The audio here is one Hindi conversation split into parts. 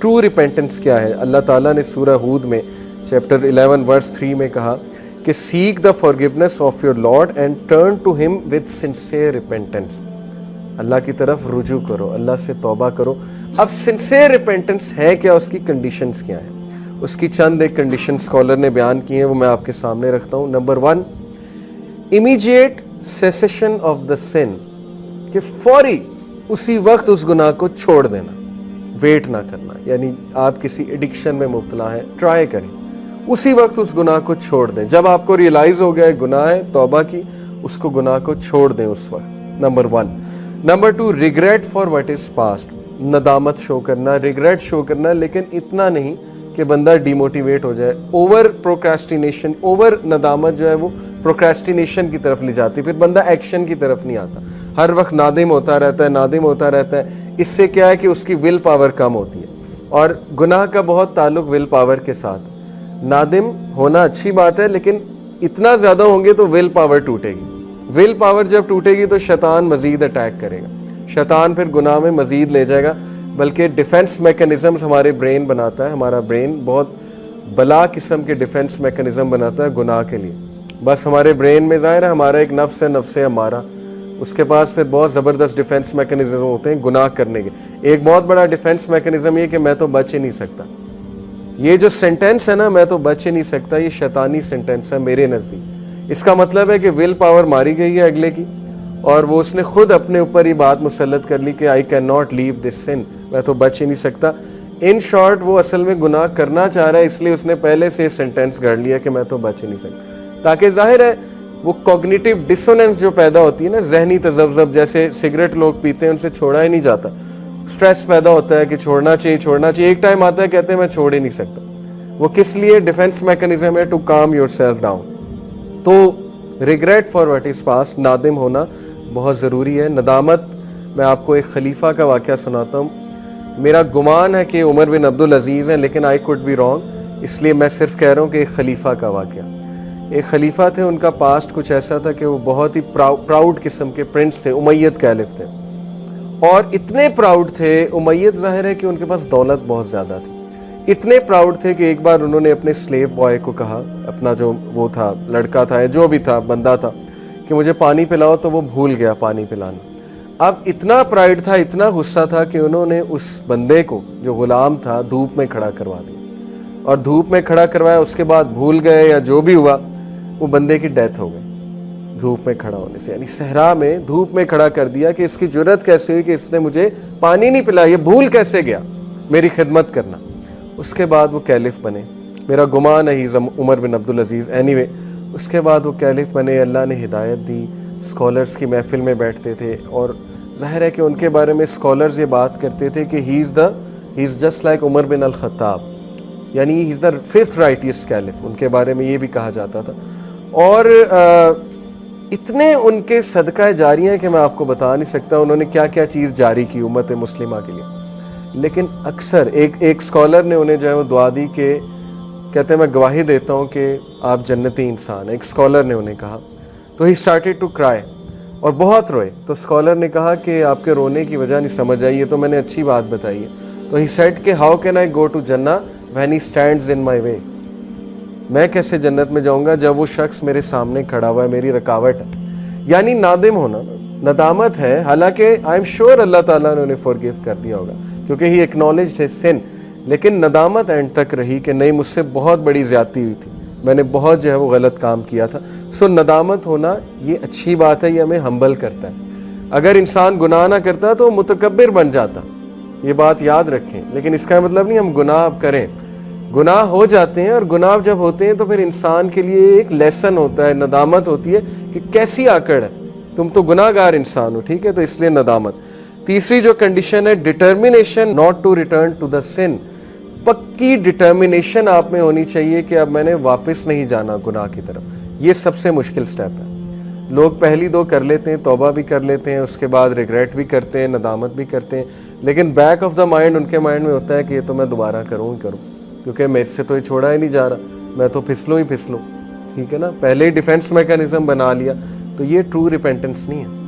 ट्रू रिपेंटेंस क्या है? अल्लाह ताला ने सूरह हूद में चैप्टर 11 वर्स 3 में कहा कि seek the forgiveness of your lord and turn to him with sincere repentance. Allah की तरफ रुजू करो, अल्लाह से तौबा करो। अब सिंसियर रिपेंटेंस है क्या, उसकी कंडीशंस क्या हैं? उसकी चंद एक कंडीशन स्कॉलर ने बयान की हैं, वो मैं आपके सामने रखता हूँ। Number 1, immediate cessation of the sin, कि फौरी उसी वक्त उस गुनाह को छोड़ देना, वेट ना करना। यानी आप किसी एडिक्शन में मुब्तला हैं, ट्राई करें, उसी वक्त उस गुनाह को छोड़ दें। जब आपको रियलाइज हो गया गुनाह है, तौबा की, उसको गुनाह को छोड़ दें उस वक्त। Number 1। Number 2, regret for what is past, नदामत शो करना, रिग्रेट शो करना, लेकिन इतना नहीं कि बंदा डिमोटिवेट हो जाए। ओवर प्रोक्रेस्टिनेशन, ओवर नदामत जो है वो प्रोक्रेस्टिनेशन की तरफ ले जाती है, फिर बंदा एक्शन की तरफ नहीं आता, हर वक्त नादिम होता रहता है, नादिम होता रहता है। इससे क्या है कि उसकी विल पावर कम होती है, और गुनाह का बहुत ताल्लुक विल पावर के साथ। नादिम होना अच्छी बात है, लेकिन इतना ज़्यादा होंगे तो विल पावर टूटेगी। विल पावर जब टूटेगी तो शैतान मज़ीद अटैक करेगा, शैतान फिर गुनाह में मज़ीद ले जाएगा। बल्कि डिफेंस मैकेनिज़म्स हमारे ब्रेन बनाता है, हमारा ब्रेन बहुत बला किस्म के डिफेंस मैकेनिज़्म बनाता है गुनाह के लिए। बस हमारे ब्रेन में ज़ाहिर है हमारा एक नफ्स है, नफ्स हमारा, उसके पास फिर बहुत ज़बरदस्त डिफेंस मैकेनिज़्म होते हैं गुनाह करने के। एक बहुत बड़ा डिफेंस मैकेनिज़्म ये कि मैं तो बच ही नहीं सकता। ये जो सेंटेंस है ना, मैं तो बच ही नहीं सकता, ये शैतानी सेंटेंस है मेरे नज़दीक। इसका मतलब है कि विल पावर मारी गई है अगले की, और वो उसने खुद अपने ऊपर ये बात मुसल्लत कर ली कि I can not leave this sin, मैं तो बच ही नहीं सकता। इन शॉर्ट वो असल में गुनाह करना चाह रहा है, इसलिए उसने पहले से सेंटेंस गढ़ लिया कि मैं तो बच ही नहीं सकता, ताकि जाहिर है वो कॉग्निटिव डिसोनेंस जो पैदा होती है ना, जहनी तजब्जब, जैसे सिगरेट लोग पीते हैं उनसे छोड़ा ही नहीं जाता, स्ट्रेस पैदा होता है कि छोड़ना चाहिए छोड़ना चाहिए, एक टाइम आता है कहते हैं मैं छोड़ ही नहीं सकता। वो किस लिए? डिफेंस मैकेनिज्म है, to calm yourself down. तो regret for what is past, नादिम होना बहुत ज़रूरी है। नदामत, मैं आपको एक खलीफा का वाक़या सुनाता हूँ। मेरा गुमान है कि उमर बिन अब्दुल अजीज़ हैं, लेकिन आई कुड बी रॉन्ग, इसलिए मैं सिर्फ कह रहा हूँ कि एक खलीफा का वाक़या। एक खलीफा थे, उनका पास्ट कुछ ऐसा था कि वो बहुत ही प्राउड किस्म के प्रिंस थे, उमैयद कैलिफ थे, और इतने प्राउड थे। उमैयद ज़ाहिर है कि उनके पास दौलत बहुत ज़्यादा थी, इतने प्राउड थे कि एक बार उन्होंने अपने स्लेव बॉय को कहा, अपना जो वो था लड़का था या जो भी था बंदा था, कि मुझे पानी पिलाओ, तो वो भूल गया पानी पिलाना। अब इतना प्राइड था, इतना गुस्सा था कि उन्होंने उस बंदे को जो गुलाम था धूप में खड़ा करवा दिया, और धूप में खड़ा करवाया, उसके बाद भूल गए या जो भी हुआ, वो बंदे की डेथ हो गई धूप में खड़ा होने से। यानी सहरा में धूप में खड़ा कर दिया कि इसकी जुर्रत कैसे हुई कि इसने मुझे पानी नहीं पिलाया, ये भूल कैसे गया मेरी खिदमत करना। उसके बाद वो कैलिफ बने, मेरा गुमान है ही उमर बिन अब्दुल अजीज़। एनीवे, उसके बाद वो कैलिफ बने, अल्लाह ने हिदायत दी, स्कॉलर्स की महफिल में बैठते थे, और ज़ाहिर है कि उनके बारे में स्कॉलर्स ये बात करते थे कि he is just like Umar bin al Khattab, यानी he is the 5th righteous caliph, उनके बारे में ये भी कहा जाता था। और इतने उनके सदका जारी हैं कि मैं आपको बता नहीं सकता उन्होंने क्या क्या चीज़ जारी की उम्मत मुस्लिमा के लिए। लेकिन अक्सर एक स्कॉलर ने उन्हें जो है वो दुआ दी कि कहते हैं मैं गवाही देता हूँ कि आप जन्नती इंसान। एक स्कॉलर ने उन्हें कहा, तो ही स्टार्टेड टू क्राई, और बहुत रोए। तो स्कॉलर ने कहा कि आपके रोने की वजह नहीं समझ आई, ये तो मैंने अच्छी बात बताई है। तो ही सेड कि how can I go to जन्ना when he stands in my way, मैं कैसे जन्नत में जाऊंगा जब वो शख्स मेरे सामने खड़ा हुआ है, मेरी रुकावट है। यानी नादिम होना, नदामत है। हालांकि आई एम श्योर अल्लाह ताला ने उन्हें फॉरगिव कर दिया होगा, क्योंकि ही एक्नॉलेज्ड हिज सिन, लेकिन नदामत एंड तक रही कि नहीं, मुझसे बहुत बड़ी ज्यादती हुई थी, मैंने बहुत जो है वो गलत काम किया था। सो नदामत होना ये अच्छी बात है, ये हमें हम्बल करता है। अगर इंसान गुनाह ना करता तो मुतकब्बिर बन जाता, ये बात याद रखें। लेकिन इसका मतलब नहीं हम गुनाह करें, गुनाह हो जाते हैं, और गुनाह जब होते हैं तो फिर इंसान के लिए एक लेसन होता है, नदामत होती है कि कैसी आकड़ है, तुम तो गुनाहगार इंसान हो, ठीक है। तो इसलिए नदामत। तीसरी जो कंडीशन है, determination not to return to the sin, पक्की डिटर्मिनेशन आप में होनी चाहिए कि अब मैंने वापस नहीं जाना गुनाह की तरफ। ये सबसे मुश्किल स्टेप है। लोग पहली दो कर लेते हैं, तौबा भी कर लेते हैं, उसके बाद रिग्रेट भी करते हैं, नदामत भी करते हैं, लेकिन बैक ऑफ द माइंड उनके माइंड में होता है कि ये तो मैं दोबारा करूँ ही करूँ, क्योंकि मेरे से तो ये छोड़ा ही नहीं जा रहा, मैं तो फिसलूँ ही फिसलूँ, ठीक है ना। पहले ही डिफेंस मैकेनिज्म बना लिया, तो ये ट्रू रिपेंटेंस नहीं है।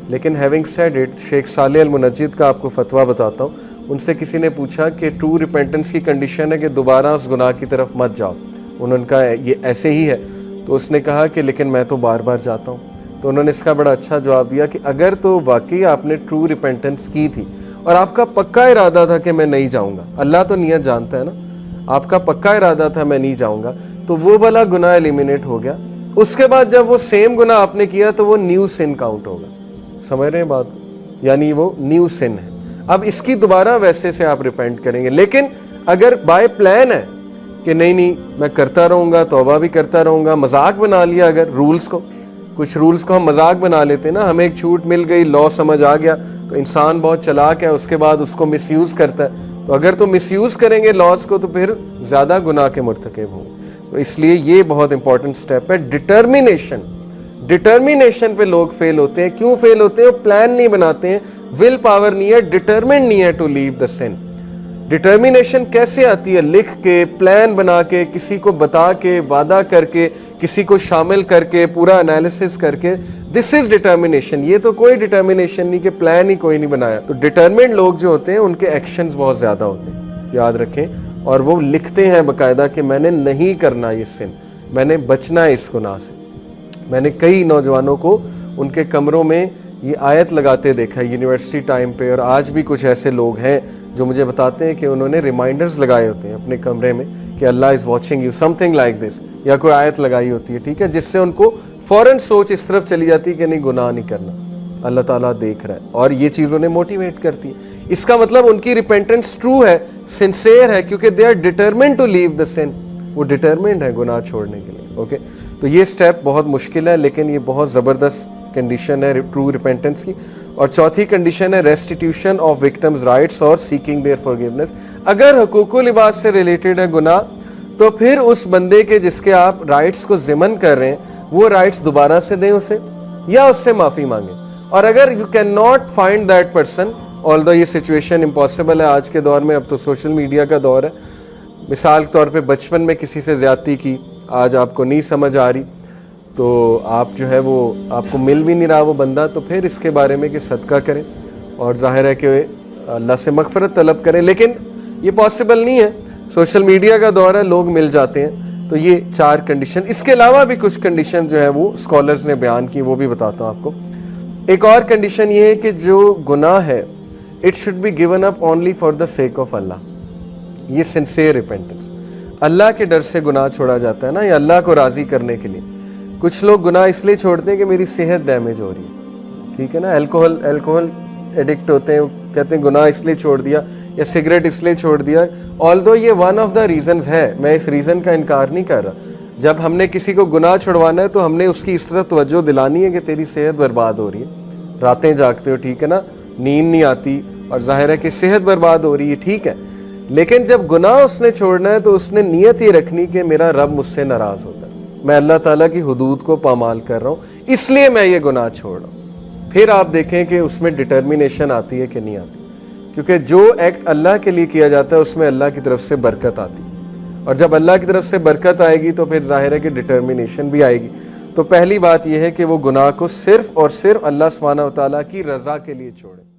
लेकिन हैविंग सेड इट, शेख साले अल मुनज्जिद का आपको फतवा बताता हूँ। उनसे किसी ने पूछा कि ट्रू रिपेंटेंस की कंडीशन है कि दोबारा उस गुनाह की तरफ मत जाओ। उन्होंने कहा ये ऐसे ही है। तो उसने कहा कि लेकिन मैं तो बार बार जाता हूँ। तो उन्होंने इसका बड़ा अच्छा जवाब दिया कि अगर तो वाकई आपने ट्रू रिपेंटेंस की थी और आपका पक्का इरादा था कि मैं नहीं जाऊँगा, अल्लाह तो नियत जानता है ना, आपका पक्का इरादा था मैं नहीं जाऊँगा, तो वो वाला गुनाह एलिमिनेट हो गया। उसके बाद जब वो सेम गुनाह आपने किया तो वो न्यू सिन काउंट होगा। समझ रहे हैं बात? यानी वो न्यू सिन है। अब इसकी दोबारा वैसे से आप रिपेंट करेंगे। लेकिन अगर बाय प्लान है कि नहीं मैं करता रहूँगा, तौबा भी करता रहूँगा, मजाक बना लिया, अगर रूल्स को, कुछ रूल्स को हम मजाक बना लेते हैं ना, हमें एक छूट मिल गई, लॉ समझ आ गया, तो इंसान बहुत चालाक है, उसके बाद उसको मिसयूज़ करता है। तो अगर तो मिसयूज़ करेंगे लॉज को तो फिर ज़्यादा गुनाह के मुर्तकिब होंगे। तो इसलिए ये बहुत इंपॉर्टेंट स्टेप है, डिटर्मिनेशन। डिटर्मिनेशन पे लोग फेल होते हैं। क्यों फेल होते हैं? वो प्लान नहीं बनाते हैं, विल पावर नहीं है, डिटर्मिन्ड नहीं है to leave the sin. Determination कैसे आती है? लिख के, प्लान बना के, किसी को बता के, वादा करके, किसी को शामिल करके, पूरा एनालिसिस करके, दिस इज डिटर्मिनेशन। ये तो कोई डिटर्मिनेशन नहीं कि प्लान ही कोई नहीं बनाया। तो डिटर्मिन्ड लोग जो होते हैं उनके एक्शंस बहुत ज्यादा होते हैं, याद रखें। और वो लिखते हैं बाकायदा कि मैंने नहीं करना ये सिन, मैंने बचना है इस गुनाह से। मैंने कई नौजवानों को उनके कमरों में ये आयत लगाते देखा है यूनिवर्सिटी टाइम पे, और आज भी कुछ ऐसे लोग हैं जो मुझे बताते हैं कि उन्होंने रिमाइंडर्स लगाए होते हैं अपने कमरे में कि Allah is watching you, something like this, या कोई आयत लगाई होती है, ठीक है, जिससे उनको फ़ौरन सोच इस तरफ चली जाती है कि नहीं गुनाह नहीं करना, अल्लाह ताला देख रहा है, और ये चीज़ उन्हें मोटिवेट करती है। इसका मतलब उनकी रिपेंटेंस ट्रू है, सिंसेयर है, क्योंकि they are determined to leave the sin. वो डिटरमिन्ड है गुनाह छोड़ने के लिए। ओके, तो ये स्टेप बहुत मुश्किल है, लेकिन ये बहुत ज़बरदस्त कंडीशन है ट्रू रिपेंटेंस की। और चौथी कंडीशन है रेस्टिट्यूशन ऑफ विक्टिम्स राइट्स और सीकिंग देयर फॉरगिवनेस। अगर हुकूकुल इबाद से रिलेटेड है गुनाह, तो फिर उस बंदे के जिसके आप राइट्स को ज़िमन कर रहे हैं वो राइट्स दोबारा से दें उसे, या उससे माफ़ी मांगें। और अगर you can not find that person, although ये सिचुएशन इम्पॉसिबल है आज के दौर में, अब तो सोशल मीडिया का दौर है। मिसाल के तौर पे बचपन में किसी से ज़्यादती की, आज आपको नहीं समझ आ रही, तो आप जो है वो आपको मिल भी नहीं रहा वो बंदा, तो फिर इसके बारे में कि सदका करें और जाहिर है कि अल्लाह से मगफरत तलब करें। लेकिन ये पॉसिबल नहीं है, सोशल मीडिया का दौर है, लोग मिल जाते हैं। तो ये 4 कंडीशन, इसके अलावा भी कुछ कंडीशन जो है वो स्कॉलर्स ने बयान की, वो भी बताता हूँ आपको। एक और कंडीशन ये है कि जो गुनाह है it should be given up only for the sake of Allah. ये सिंसियर रिपेंटेंस, अल्लाह के डर से गुनाह छोड़ा जाता है ना, या अल्लाह को राज़ी करने के लिए। कुछ लोग गुनाह इसलिए छोड़ते हैं कि मेरी सेहत डैमेज हो रही है, ठीक है ना, अल्कोहल एडिक्ट होते हैं, वो कहते हैं गुनाह इसलिए छोड़ दिया, या सिगरेट इसलिए छोड़ दिया। ऑल्दो ये वन ऑफ द रीज़न्स है, मैं इस रीज़न का इनकार नहीं कर रहा। जब हमने किसी को गुनाह छुड़वाना है तो हमने उसकी इस तरह तवज्जो दिलानी है कि तेरी सेहत बर्बाद हो रही है, रातें जागते हो, ठीक है ना, नींद नहीं आती, और जाहिर है कि सेहत बर्बाद हो रही है, ठीक है। लेकिन जब गुनाह उसने छोड़ना है तो उसने नीयत ये रखनी कि मेरा रब मुझसे नाराज़ होता है, मैं अल्लाह ताला की हुदूद को पामाल कर रहा हूँ, इसलिए मैं ये गुनाह छोड़ रहा हूँ। फिर आप देखें कि उसमें डिटर्मिनेशन आती है कि नहीं आती, क्योंकि जो एक्ट अल्लाह के लिए किया जाता है उसमें अल्लाह की तरफ से बरकत आती है, और जब अल्लाह की तरफ से बरकत आएगी तो फिर जाहिर है कि डिटर्मिनेशन भी आएगी। तो पहली बात यह है कि वो गुनाह को सिर्फ और सिर्फ अल्लाह सुब्हानहू व तआला की रज़ा के लिए छोड़े।